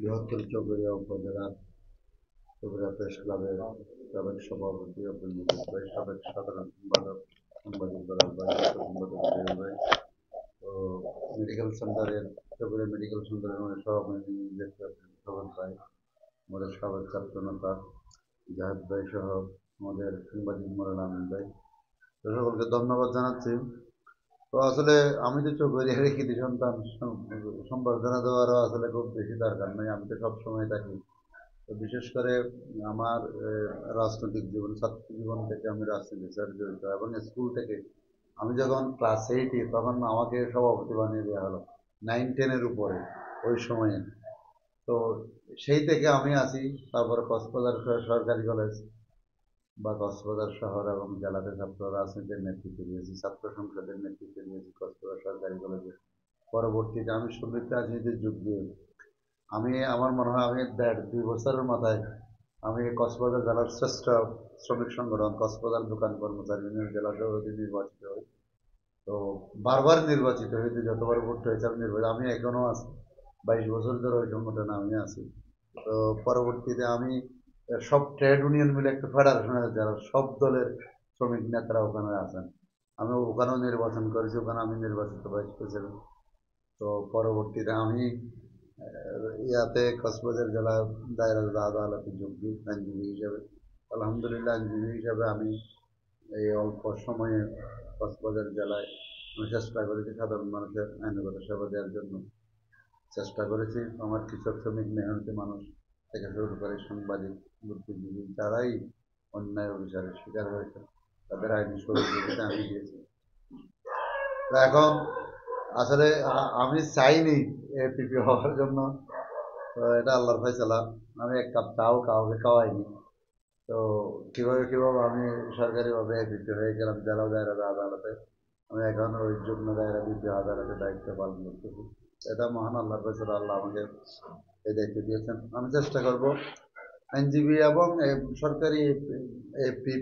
বৃহত্তর চকরিয়া উপজেলার চকরিয়া প্রেস ক্লাবের সাবেক সভাপতি আব্দুল মজিদ ভাই, সাবেক সাধারণ সম্পাদক সাংবাদিক দলের ভাই, সম্পাদক জহির ভাই, তো মেডিকেল সেন্টারের চকরিয়া মেডিকেল সেন্টারের আমাদের সভাপতি সবল ভাই, আমাদের সাবেক ছাত্র নেতা জাহেদ ভাই সহ আমাদের সাংবাদিক মোরাল আমিন ভাই, তো সকলকে ধন্যবাদ জানাচ্ছি। তো আসলে আমি তো চকরিয়ার কৃতি সন্তান, সম্বর্ধনা দেওয়ারও আসলে খুব বেশি দরকার নেই, আমি তো সবসময় থাকি। তো বিশেষ করে আমার রাজনৈতিক জীবন, ছাত্র জীবন থেকে আমি রাজনীতির সাথে জড়িত, এবং স্কুল থেকে আমি যখন ক্লাস 8-এ তখন আমাকে সভাপতি বানিয়ে দেওয়া হলো 9-10-এর উপরে ওই সময়ে। তো সেই থেকে আমি আছি। তারপরে কক্সবাজার সরকারি কলেজ বা কক্সবাজার শহর এবং জেলাতে ছাত্র রাজনীতির নেতৃত্ব দিয়েছি, ছাত্র সংসদের নেতৃত্ব দিয়েছি কক্সবাজার সরকারি কলেজে। পরবর্তীতে আমি শ্রমিক রাজনীতিতে যোগ দিয়ে আমি আমার মনে হয় আমি 1.5-2 বছরের মাথায় আমি কক্সবাজার জেলার শ্রেষ্ঠ শ্রমিক সংগঠন কক্সবাজার দোকান কর্মচারী ইউনিয়ন জেলা সভাপতি নির্বাচিত হই। তো বারবার নির্বাচিত হয়েছে, যতবার ভোট হয়েছে আমি নির্বাচিত, আমি এখনো আছি। 22 বছর ধরে ওই সংগঠনে আমি আছি। তো পরবর্তীতে আমি সব ট্রেড ইউনিয়ন মিলে একটা ফেডারেশন আছে, যারা সব দলের শ্রমিক নেতারা ওখানে আছেন। আমি ওখানেও নির্বাচন করেছি, ওখানে আমি নির্বাচিত ভাইস প্রেসিডেন্ট। তো পরবর্তীতে আমি ইয়াতে কক্সবাজার জেলা দায়রা আদালতে যোগ দিই আইনজীবী হিসাবে। আলহামদুলিল্লাহ, আইনজীবী হিসাবে আমি এই অল্প সময়ে কক্সবাজার জেলায় আমি চেষ্টা করেছি সাধারণ মানুষের আইনগত সেবা দেওয়ার জন্য। চেষ্টা করেছি আমার কৃষক শ্রমিক মেহনতি মানুষ থেকে শুরু করে সাংবাদিক, বুদ্ধিজীবী যারাই অন্যায় অবিচারের শিকার হয়েছে তাদের আইনি সহযোগিতা আমি দিয়েছি। তো এখন আসলে আমি চাইনি এপিপি হওয়ার জন্য, তো এটা আল্লাহর ফয়সালা। আমি এক কাপ চাও কাউকে খাওয়াইনি। তো কিভাবে কিভাবে আমি সরকারিভাবে এপিপি হয়ে গেলাম জেলা দায়রা আদালতে। আমি এখন ওই যুগ্ম দায়রা দ্বিতীয় আদালতের দায়িত্ব পালন করতেছি। এটা মহান আল্লাহর ফয়সালা, আল্লাহ আমাকে এই দায়িত্ব দিয়েছেন। আমি চেষ্টা করব আইনজীবী এবং সরকারি এপিপি